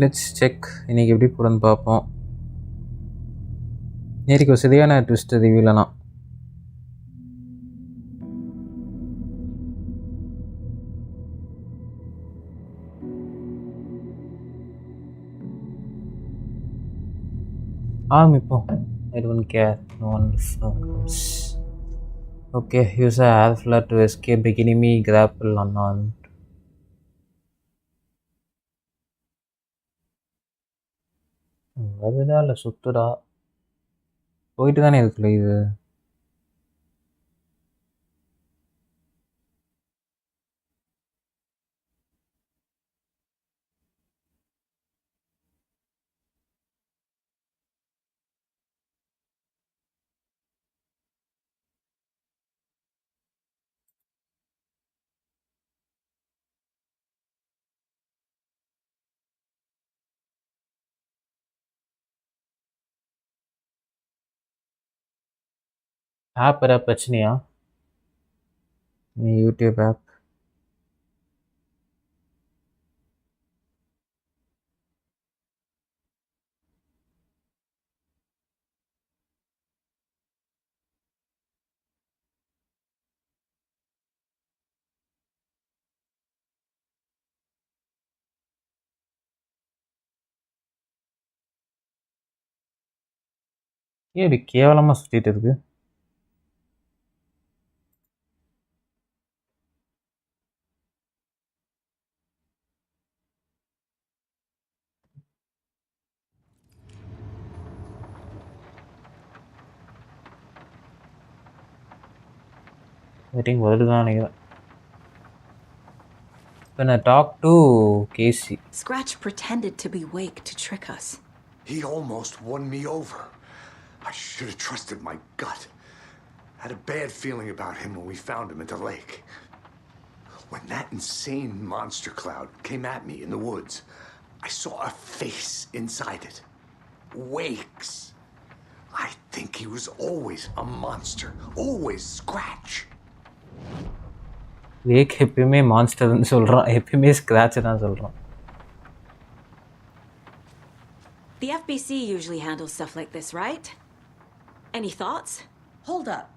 Let's check இன்னைக்கு எப்படி போகிறோன்னு பார்ப்போம். நேற்றுக்கு ஒரு சரியான ட்விஸ்ட் ரிவீலனா. ஆரம்பிப்போம். I don't care. No one knows. Okay, use a air flare to escape the enemy grapple unarmed. வருதா இல்லை சுத்துடா? போயிட்டு தானே இருக்குல்ல இது. ஆப் ஏதாவது பிரச்சனையா? YouTube app. ஏன் இப்படி கேவலமாக சுற்றிட்டு இருக்கு? வெயிட்டிங் வருதுதான் நினைக்கிறேன். When I talk to Casey. Scratch pretended to be awake to trick us. He almost won me over. I should have trusted my gut. Had a bad feeling about him when we found him at the lake. When that insane monster cloud came at me in the woods, I saw a face inside it. Wakes. I think he was always a monster. Always Scratch. Wake எப்பயுமே மான்ஸ்டர்னு சொல்கிறான், எப்பயுமே scratch தான் சொல்கிறான். The FBC usually handles stuff like this, right? Any thoughts? Hold up.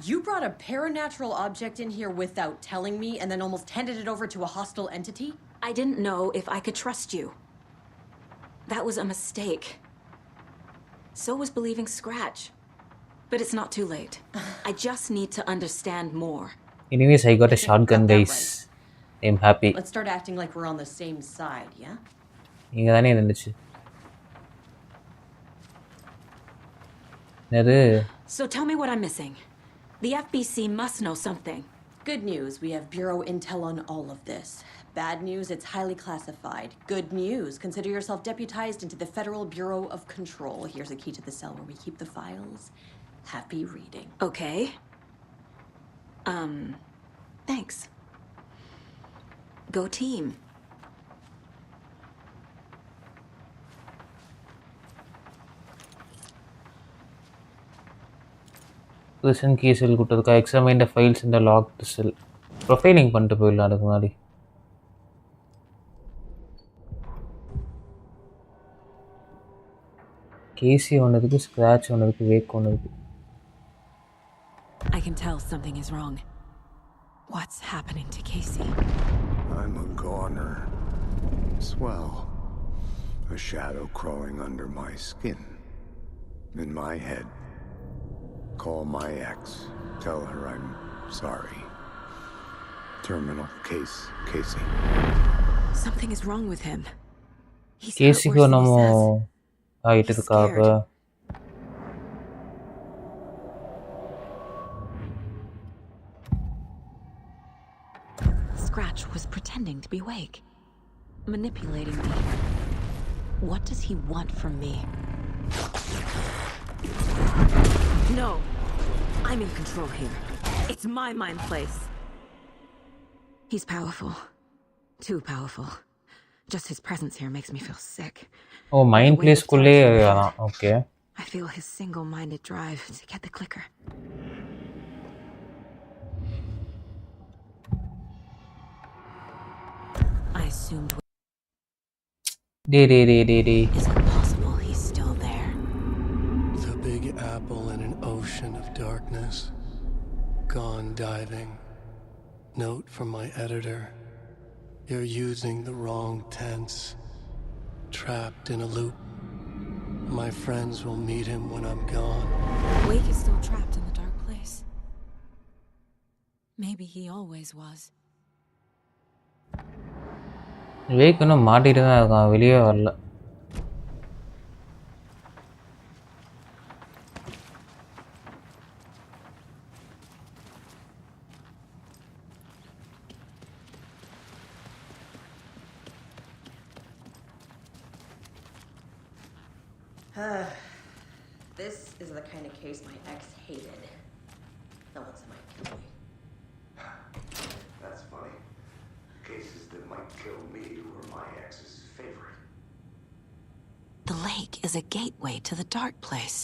You brought a paranatural object in here without telling me and then almost handed it over to a hostile entity? I didn't know if I could trust you. That was a mistake. So was believing Scratch. But it's not too late. I just need to understand more. Anyways, I got a shotgun, guys. I'm happy. Let's start acting like we're on the same side, yeah? இங்கே தானே இருந்துச்சு. என்னது? So tell me what I'm missing. The FBC must know something. Good news, we have Bureau intel on all of this. Bad news, it's highly classified. Good news, consider yourself deputized into the Federal Bureau of Control. Here's a key to the cell where we keep the files. Happy reading. Okay. Thanks. Go team. Listen key cell கொடுத்ததுக்கா examine the files in the locked cell. Profiling பண்ணிட்டு போயிடலாம் அதுக்கு முன்னாடி. கேசி ஒன்றதுக்கு scratch ஒன்றதுக்கு வேக் ஒன்றதுக்கு. I can tell something is wrong. What's happening to Casey? I'm a goner. Swell. A shadow crawling under my skin. In my head. Call my ex. Tell her I'm sorry. Terminal case, Casey. Something is wrong with him. He's கேசிக்கு நம்ம ஆகிட்டு இருக்காப்ப. Scratch was pretending to be awake, manipulating me. What does he want from me? No, I'm in control here. It's my mind place. He's powerful. Too powerful. Just his presence here makes me feel sick. Oh, mind place kulle okay. I feel his single-minded drive to get the clicker. assumed. Day. Is it possible he's still there? The big apple in an ocean of darkness. Gone diving. Note from my editor. You're using the wrong tense. Trapped in a loop. My friends will meet him when I'm gone. Wake is still trapped in the dark place. Maybe he always was. Wake இன்னும் மாட்டிட்டு தான் இருக்கான், வெளியே வரல. This is the kind of case my ex hated. Else might kill me. That's funny. Cases that might kill me were my ex's favorite. The lake is a gateway to the dark place.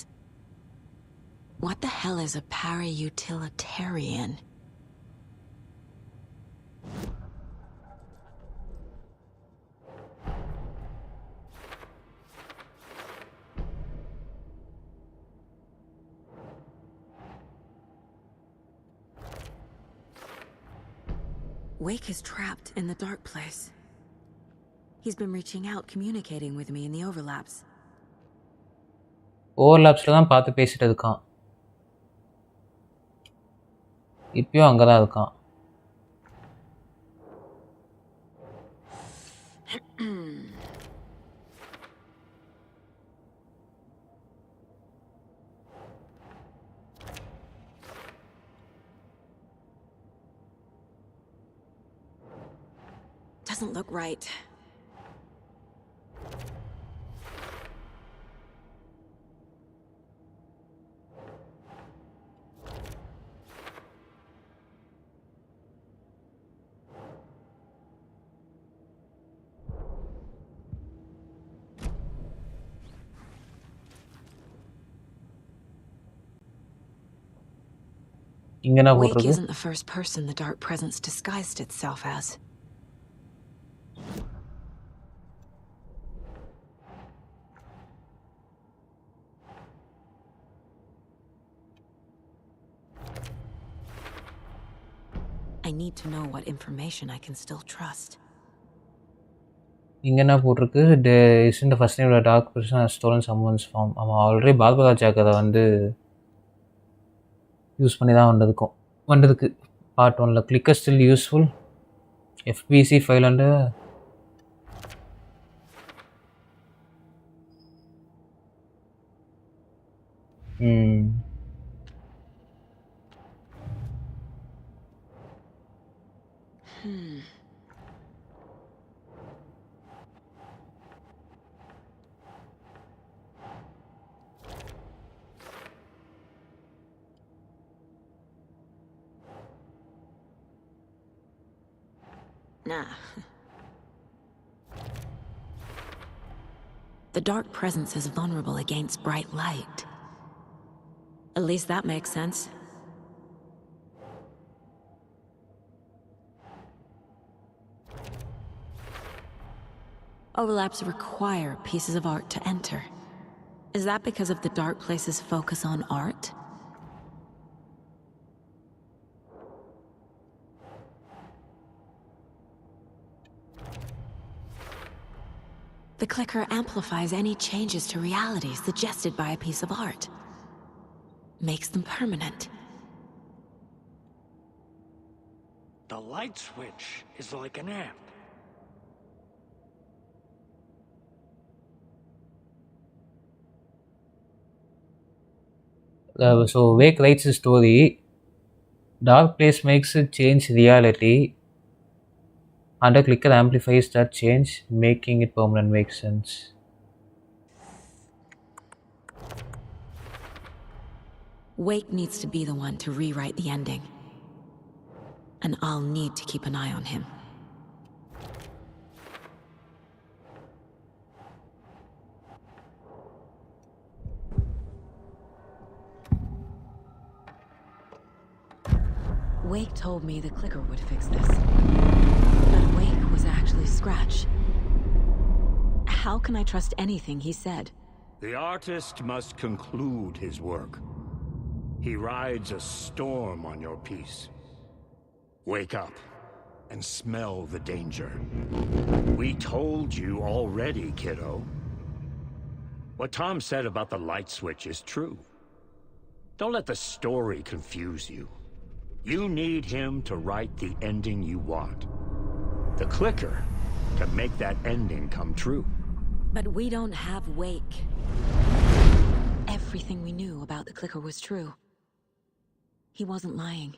What the hell is a para-utilitarian? Wake is trapped in the dark place. He's been reaching out, communicating with me in the overlaps. ஓவர்லாப்ஸில் தான் பார்த்து பேசிட்டு இருக்கான். இப்பயும் அங்கே தான் இருக்கான். Doesn't look right. இங்கே என்ன Wake போட்டிருக்கு? isn't the first person the dark presence disguised itself as. I need to know what information I can still trust. இங்கே என்ன போட்டிருக்கு? Isn't the first name of the dark person has stolen someone's form. அவன் already பால்பதா சாக் அதை வந்து use பண்ணி தான் வந்ததுக்கு பார்ட் 1ல. Clicker still useful. FBC file and Nah. The dark presence is vulnerable against bright light. At least that makes sense. Overlaps require pieces of art to enter. Is that because of the dark place's focus on art? The clicker amplifies any changes to reality suggested by a piece of art. Makes them permanent. The light switch is like an amp. So Wake writes a story. Dark place makes it change reality. And a clicker amplifies that change, making it permanent. Makes sense. Wake needs to be the one to rewrite the ending. And I'll need to keep an eye on him. Wake told me the clicker would fix this. But Wake was actually Scratch. How can I trust anything he said? The artist must conclude his work. He rides a storm on your piece. Wake up and smell the danger. We told you already, kiddo. What Tom said about the light switch is true. Don't let the story confuse you. You need him to write the ending you want. The clicker can make that ending come true. But we don't have Wake. Everything we knew about the clicker was true. He wasn't lying.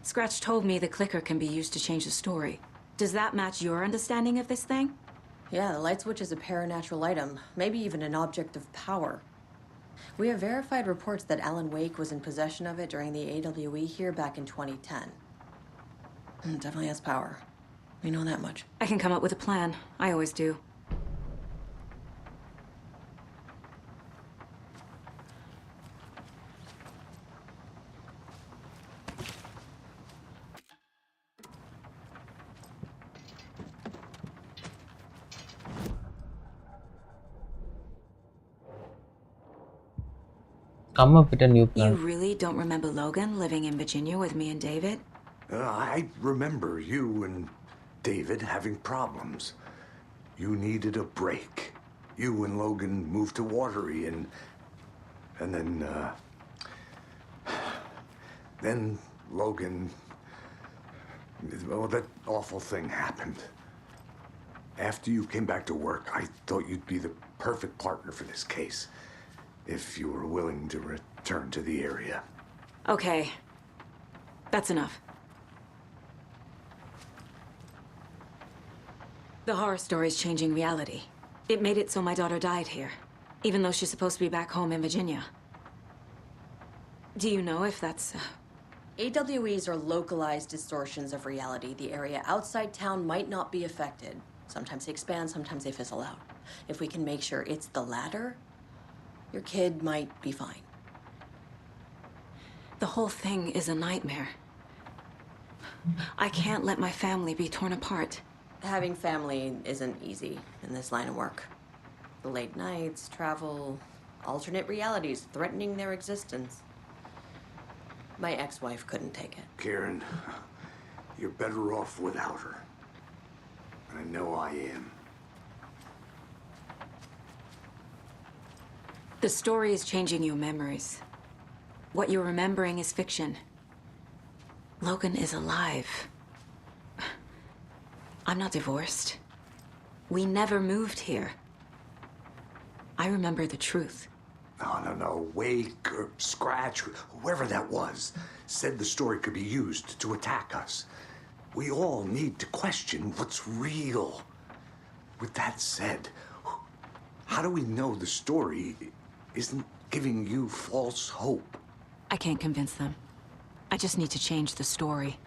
Scratch told me the clicker can be used to change the story. Does that match your understanding of this thing? Yeah, the light switch is a paranatural item, maybe even an object of power. We have verified reports that Alan Wake was in possession of it during the AWE here back in 2010. Definitely has power. We know that much. I can come up with a plan. I always do. Come up with a new You plan. really don't remember Logan living in Virginia with me and David? I remember you and David having problems. You needed a break. You and Logan moved to Watery and then Logan, well, that awful thing happened. After you came back to work, I thought you'd be the perfect partner for this case, if you were willing to return to the area. Okay. That's enough. The horror story's changing reality. It made it so my daughter died here, even though she's supposed to be back home in Virginia. Do you know if that's... AWEs are localized distortions of reality. The area outside town might not be affected. Sometimes they expand, sometimes they fizzle out. If we can make sure it's the latter, your kid might be fine. The whole thing is a nightmare. I can't let my family be torn apart. Having family isn't easy in this line of work. The late nights, travel, alternate realities threatening their existence. My ex-wife couldn't take it. Karen, you're better off without her. I know I am. The story is changing your memories. What you're remembering is fiction. Logan is alive. I'm not divorced. We never moved here. I remember the truth. No. Wake or Scratch, whoever that was, said the story could be used to attack us. We all need to question what's real. With that said, how do we know the story isn't giving you false hope? I can't convince them. I just need to change the story.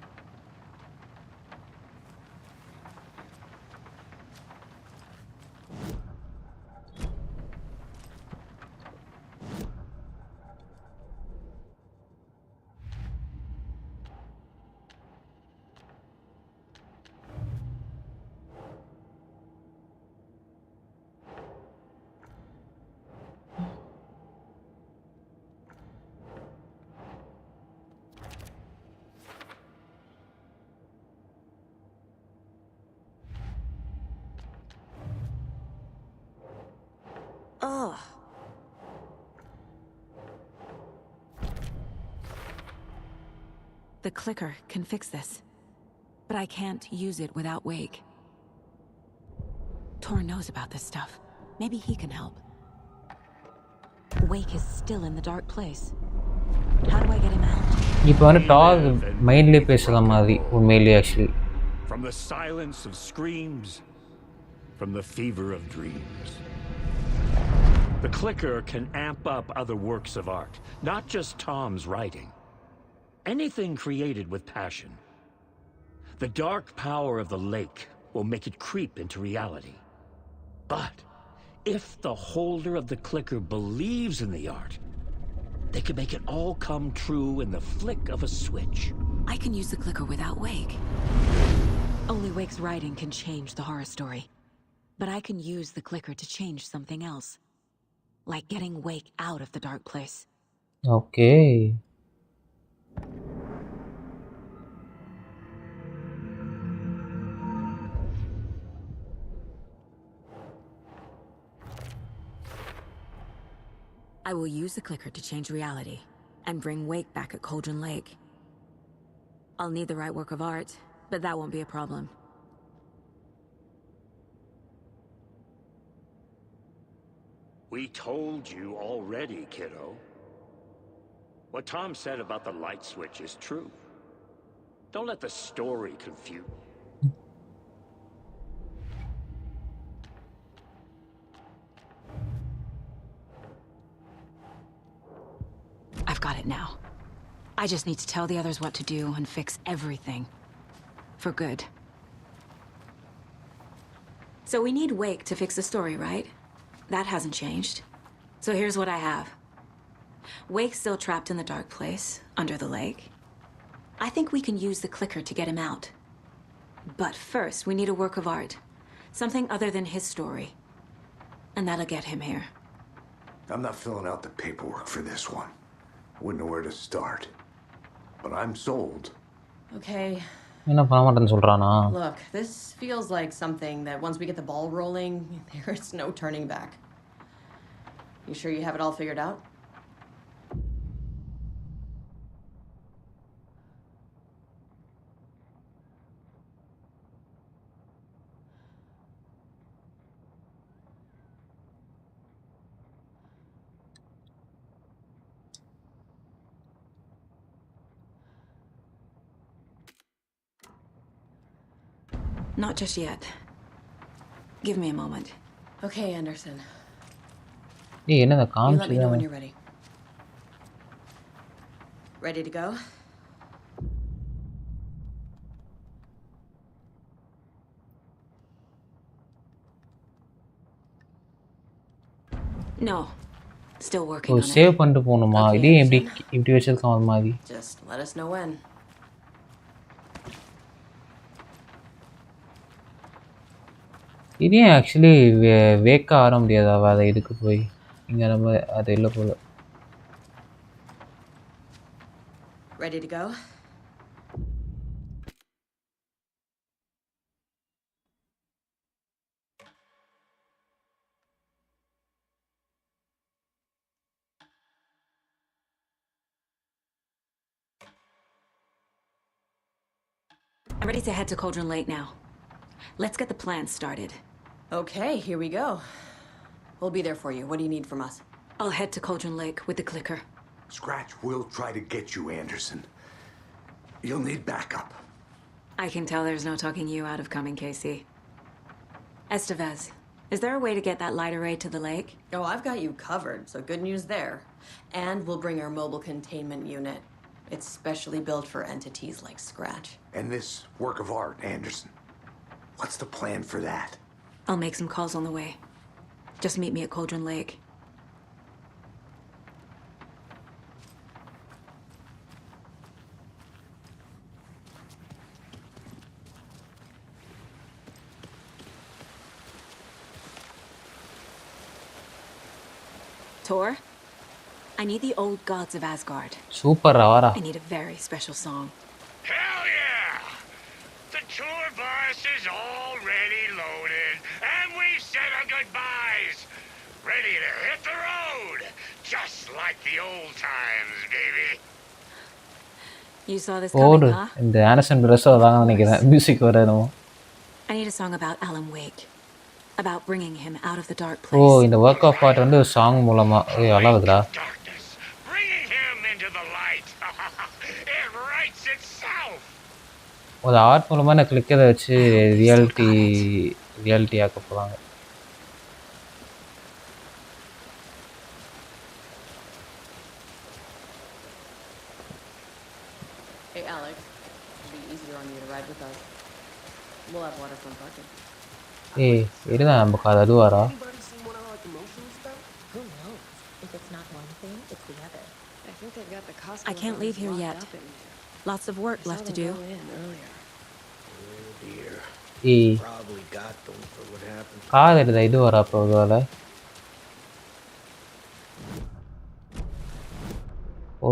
Ugh. The clicker can fix this, but I can't use it without Wake. Tor knows about this stuff. Maybe he can help. Wake is still in the dark place. How do I get him out? இப்போ வந்து talk மைண்ட்லேயே பேசுகிற மாதிரி உண்மையிலேயே actually. From the silence of screams, from the fever of dreams. The clicker can amp up other works of art, not just Tom's writing. Anything created with passion. The dark power of the lake will make it creep into reality. But if the holder of the clicker believes in the art, they can make it all come true in the flick of a switch. I can use the clicker without Wake. Only Wake's writing can change the horror story. But I can use the clicker to change something else. Like getting Wake out of the dark place. Okay. I will use the clicker to change reality and bring Wake back at Cauldron Lake. I'll need the right work of art, but that won't be a problem. We told you already, kiddo. What Tom said about the light switch is true. Don't let the story confuse. I've got it now. I just need to tell the others what to do and fix everything. For good. So we need Wake to fix the story, right? That hasn't changed. So here's what I have. Wake's still trapped in the dark place, under the lake. I think we can use the clicker to get him out. But first, we need a work of art. Something other than his story. And that'll get him here. I'm not filling out the paperwork for this one. I wouldn't know where to start. But I'm sold. Okay. என்ன பண்ண மாட்டேன்னு சொல்றானா? Look, this feels like something that once we get the ball rolling, there's no turning back. You sure you have it all figured out? Not just yet. Give me a moment. Okay, Anderson. ஏய் என்னடா You let me know when காமிச்சது? you're ready. Ready to go? No. Still working oh on it. Save பண்ணிட்டு போணுமா? Okay, இதே இப்படி Anderson. இப்படி வச்சிருக்கான் ஒரு மாதிரி. Just let us know when. இதே ஆக்சுவலி வேக்க ஆர முடியாதா அதை இதுக்கு போய் இங்க நம்ம அது இல்லை போல. Ready to go? I'm ready to head to Cauldron Lake now. Let's get the plan started. Okay, here we go. We'll be there for you. What do you need from us? I'll head to Cauldron Lake with the clicker. Scratch will try to get you, Anderson. You'll need backup. I can tell there's no talking you out of coming, Casey. Estevez, is there a way to get that light array to the lake? Oh, I've got you covered, so good news there. And we'll bring our mobile containment unit. It's specially built for entities like Scratch. And this work of art, Anderson. What's the plan for that? I'll make some calls on the way. Just meet me at Cauldron Lake. Tor, I need the old gods of Asgard. Super வாடா. I need a very special song. Hell yeah! The tour bus is already loaded, and we've said our goodbyes. Ready to hit the road, just like the old times, baby. You saw this ஓடு coming, huh? இந்த Anderson press அதான் நினைக்கிறேன் music வரணும். I need a song about Alan Wake. About bringing him out of the dark oh place. இந்த work of art வந்து song மூலமா அழகுதுடா. Darkness, bringing him into the light. It writes itself. ஒரு art மூலமா நான் கிளிக்கரை வச்சு reality reality ஆக்க போகிறாங்க. Hey, Alex. It'll be easier on you to ride with us. We'll have waterfront parking. ஏய் இருடா நமக்கு அது அதுவாரா? Anybody seen what I like emotions about? Who knows? If it's not one thing, it's the other. I think they've got the costume. I can't leave here yet. Lots of work left to do. Earlier. Oh dear. ஏய் Probably got them for what happened. Car எடுத்த இது வரா அப்போ ஒருவேளை.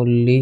ஒல்லி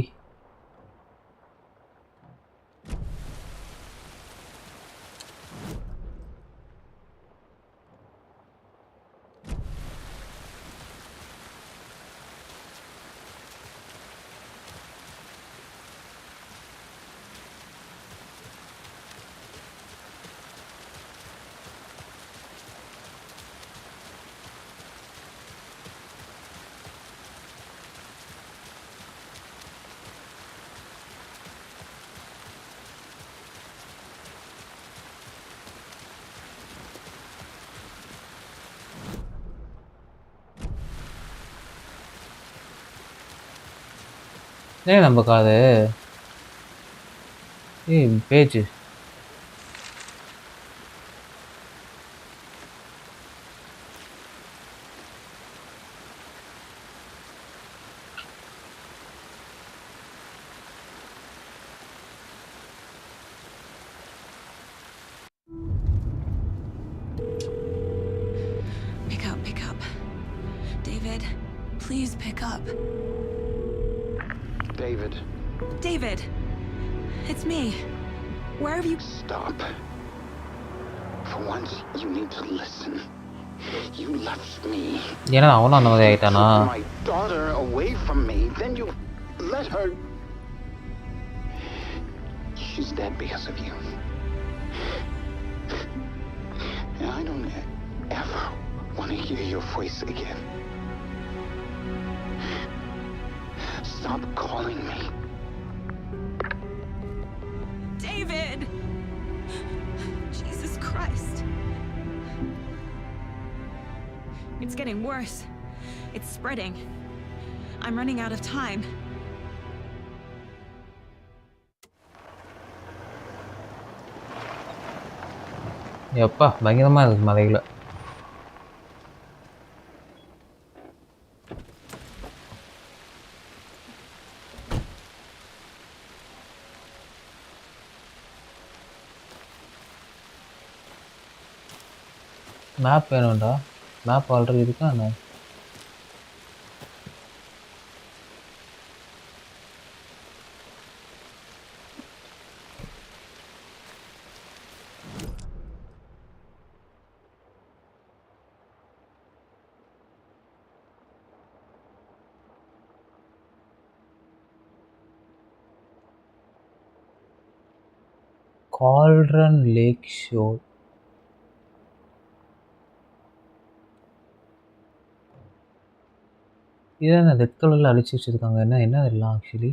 ஏன் நம்ம காது ஏய் page Pick up. David, please pick up. David. David! It's me. Where have you... Stop. For once, you need to listen. You left me. ஏன்னா அவனும் அந்த மாதிரி ஆயிட்டானா? Took my daughter away from me, then you let her... She's dead because of you. And I don't ever want to hear your voice again. Stop calling me. David! Jesus Christ. It's getting worse. It's spreading. I'm running out of time. எப்பா பயங்கரமா இருக்கு மலையில. Map வேணும்டா. Map already இருக்கா என்ன? Cauldron lake shore. இதான் red கலரில் அடிச்சு வச்சுருக்காங்க. என்ன இதெல்லாம் ஆக்சுவலி?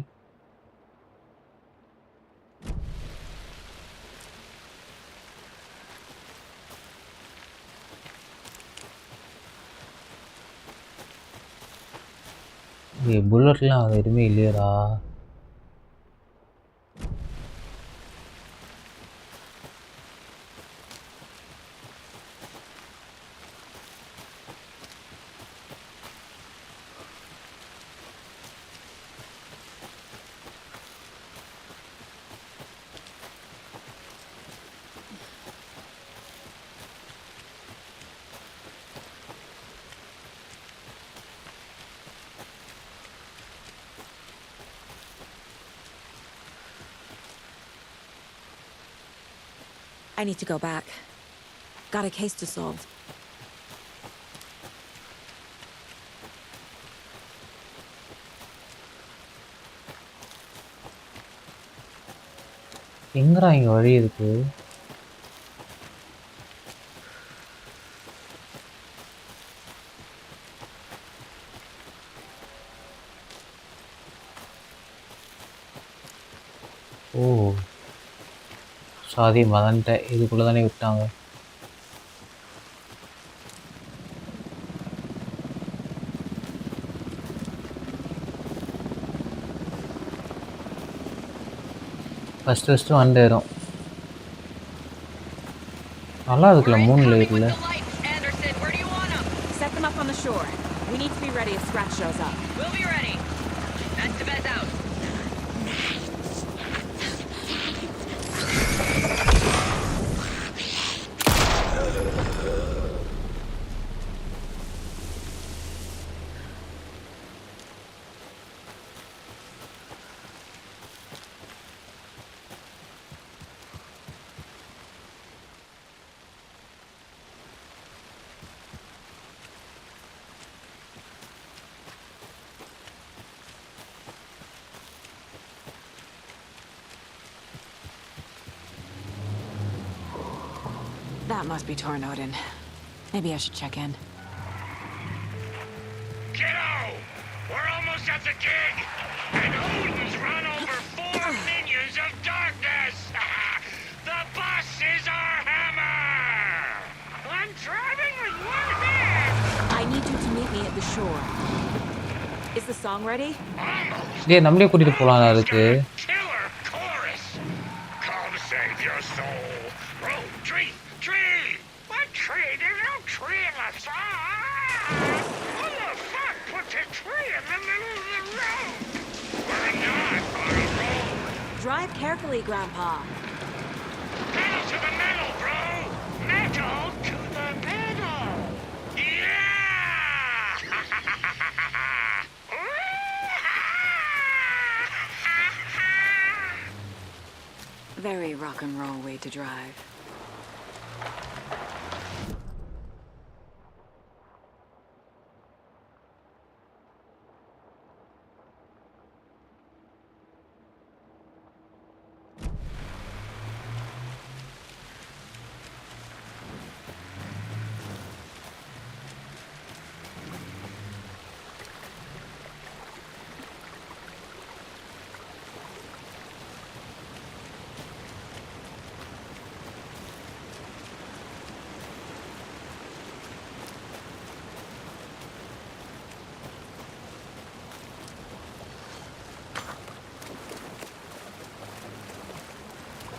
புல்லட்லாம் அது எதுவுமே இல்லையடா. I need to go back. Got a case to solve. எங்கடா இங்க வழி இருக்கு? ஓ சாரி மறந்துட்டேன். இதுக்குள்ள தானே விட்டாங்க. ஃபஸ்ட்டு வந்தேரும் நல்லா இருக்குல்ல 3 லேயர்ல. Anderson, where do you want them? Set them up on the shore. We need to be ready if Scratch shows up. We'll be ready. That's the best out. That must be torn Odin. Maybe I should check in. Kiddo! We're almost at the gig! And Odin's run over 4 minions of darkness! The bus is our hammer! I'm driving with one hand! I need you to meet me at the shore. Is the song ready? Almost! டேய் நம்மளே கூட்டிட்டு போலாம் அதுக்கு. Killer chorus! Come save your soul! Road tree! Tree! What tree? There's no tree in the song! Who the fuck puts a tree in the middle of the road? We're not on a road! Drive carefully, Grandpa. Pedal to the metal, bro! Metal to the metal! Yeah! Very rock and roll way to drive.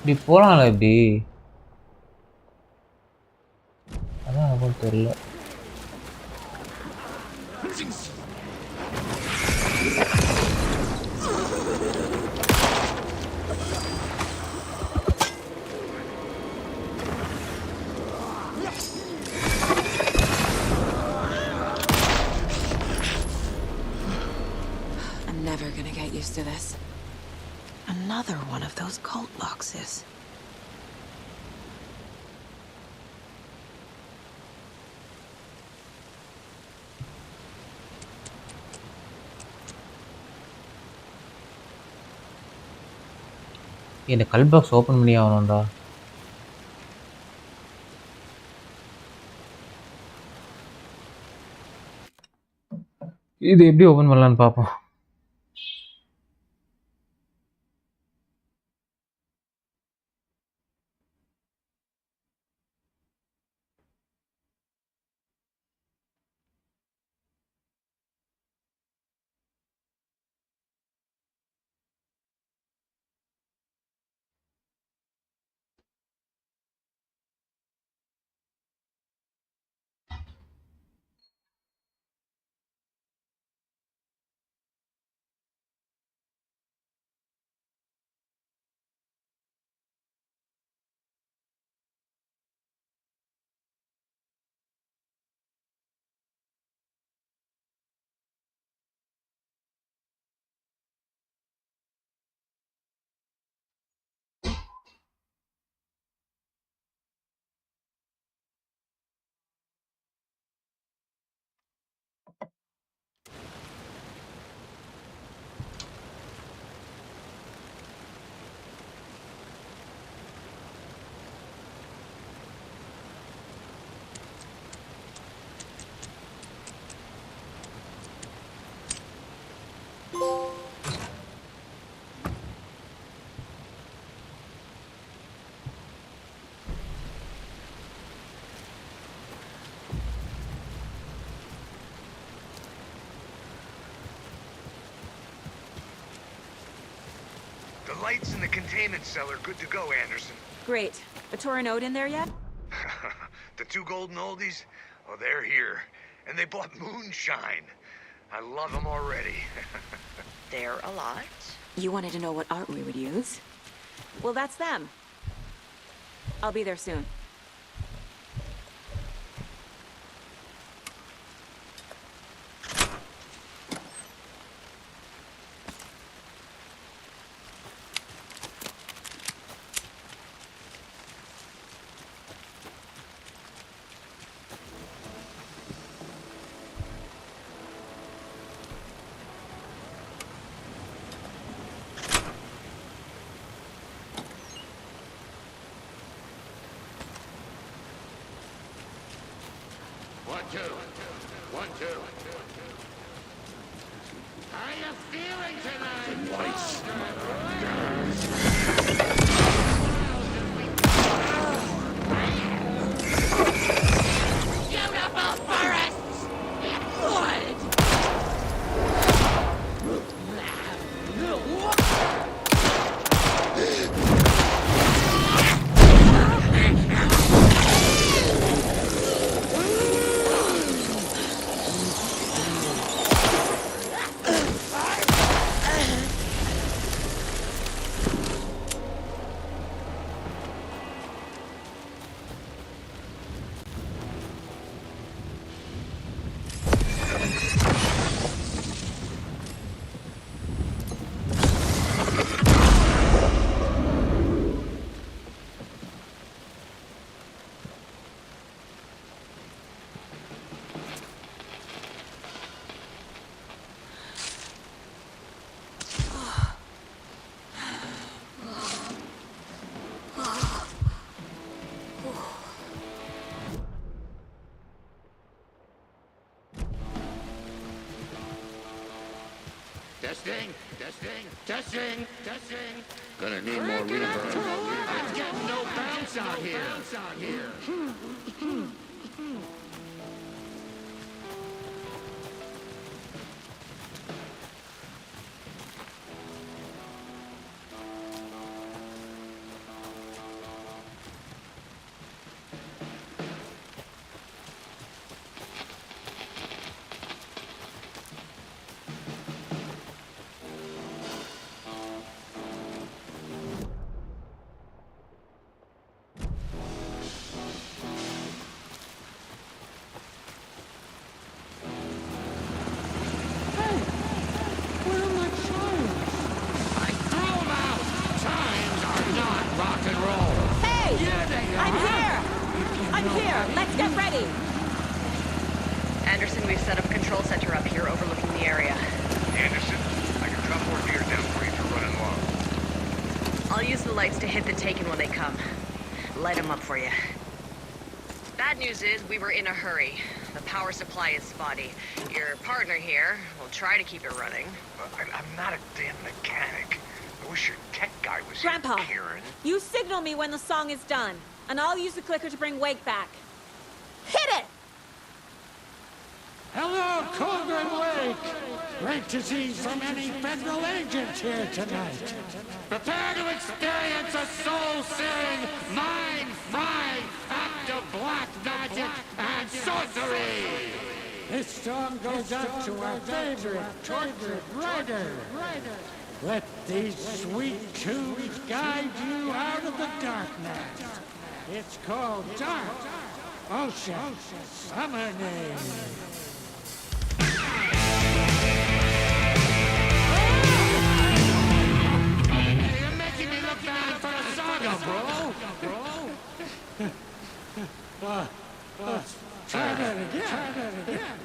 இப்படி போலாம்ல இப்படி. அதான் நமக்கு தெரியல. I'm never gonna get used to this. Another one of those cult boxes. இந்த கல் box open பண்ணி ஆகணும்டா. இது எப்படி ஓப்பன் பண்ணலான்னு பார்ப்போம். lights in the containment cellar good to go, Anderson. Great. A Torinode in there yet? The two golden oldies? Oh, they're here. And they bought moonshine. I love them already. They're a lot. You wanted to know what art we would use? Well, that's them. I'll be there soon. One, two. One, two. How you feeling tonight? Lights. Beautiful forests! Wood! Testing, testing, testing, testing. Gonna need more reverb. I'm getting no bounce out here. Anderson, we've set up a control center up here overlooking the area. Anderson, I can drop more gear down for you if you're running low. I'll use the lights to hit the Taken when they come. Light them up for you. Bad news is we were in a hurry. The power supply is spotty. Your partner here will try to keep it running. I'm not a damn mechanic. I wish your tech guy was Grandpa, here, Karen. you signal me when the song is done, and I'll use the clicker to bring Wake back. Hit it! Hello, Cougar and Wake. Great to see so many federal agents here tonight. Prepare to experience a soul-searing, mind-frying act of black magic and sorcery! This song goes out to our favorite tortured writer. Let these sweet tunes guide you out of the darkness. It's called Dark Ocean Summoning. You're making me look bad for a saga, bro. Try that again.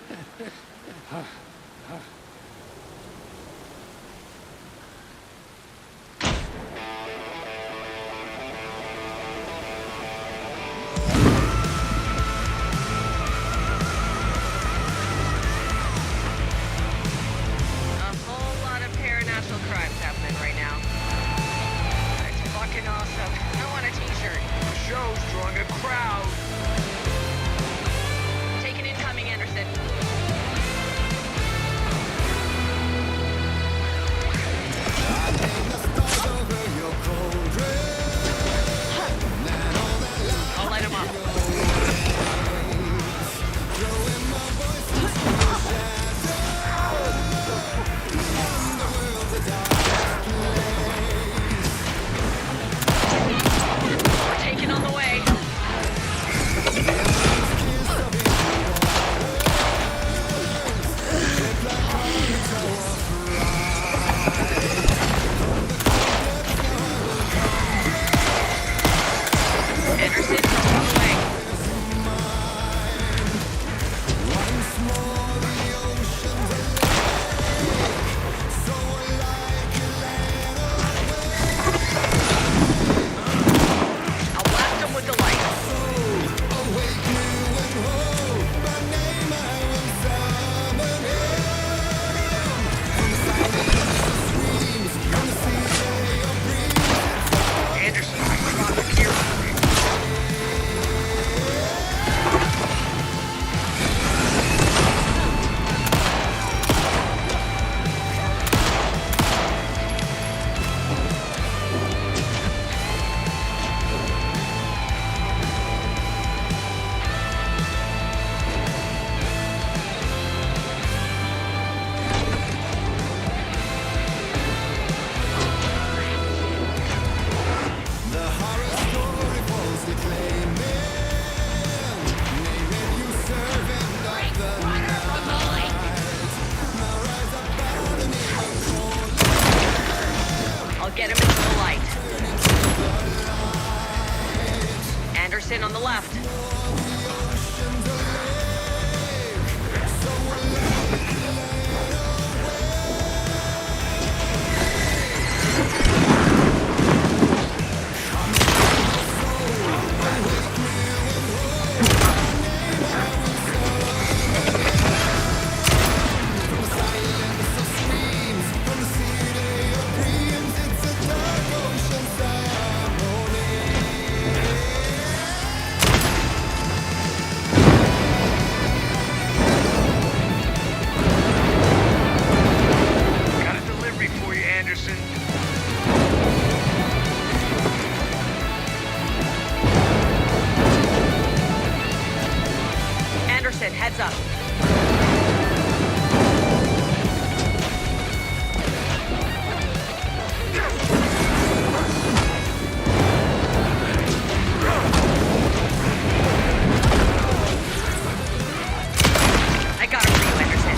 I got it for you, Anderson.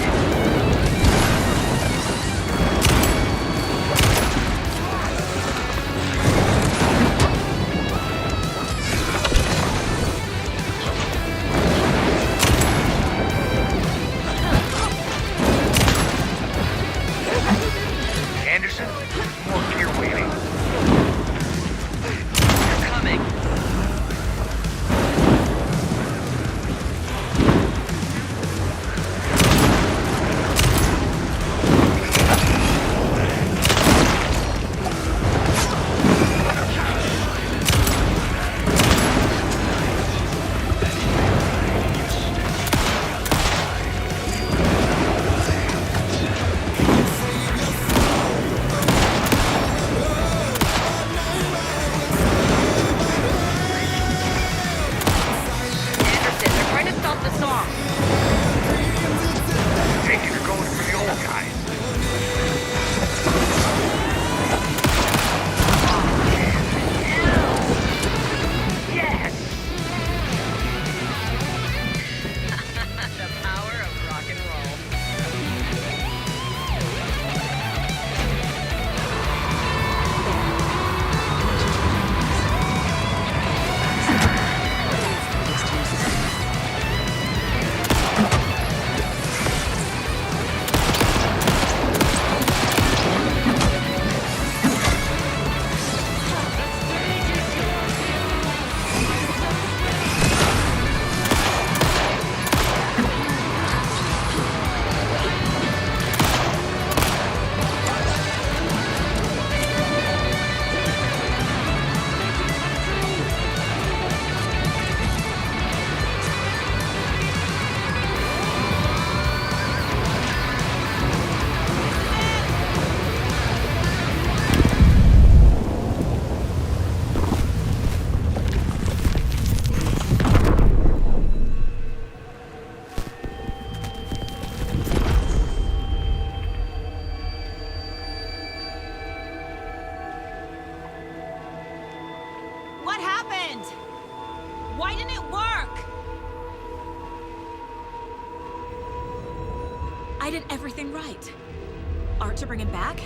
Anderson, more gear waiting. You're coming. Anderson, they're trying to stop the song. Think you're going for the old guys. Yes! The power of rock and roll. What happened? Why didn't it work? I did everything right. Art to bring him back?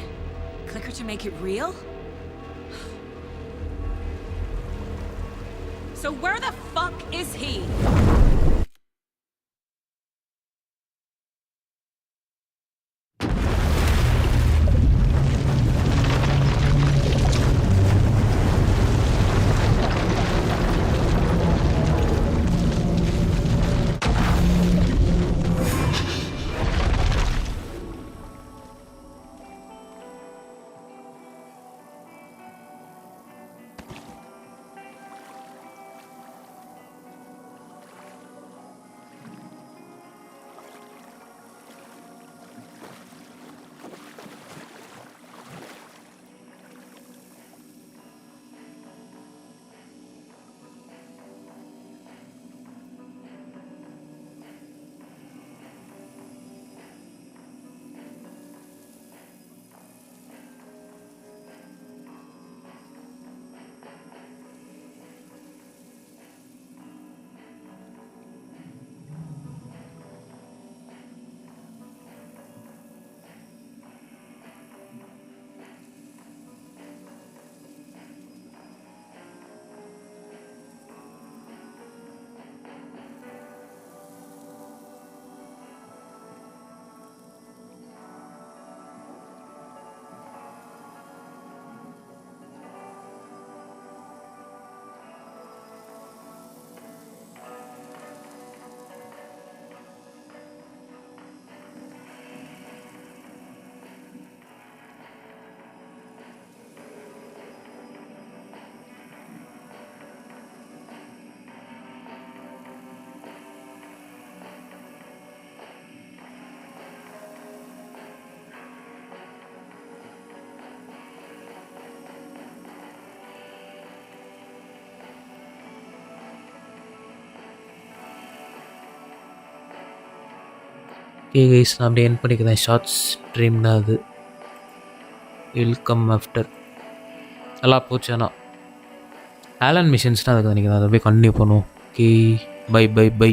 Clicker to make it real? So where the fuck is he? Okay guys, நான் அப்படியே என் பண்ணிக்கிறேன். Shorts ஸ்ட்ரீம்னா அது welcome after நல்லா போச்சு. ஆனால் Alan மிஷன்ஸ்னால் அதுக்கு நினைக்கிறேன், அதை அப்படியே கண்டினியூ பண்ணுவோம். Okay, bye bye by.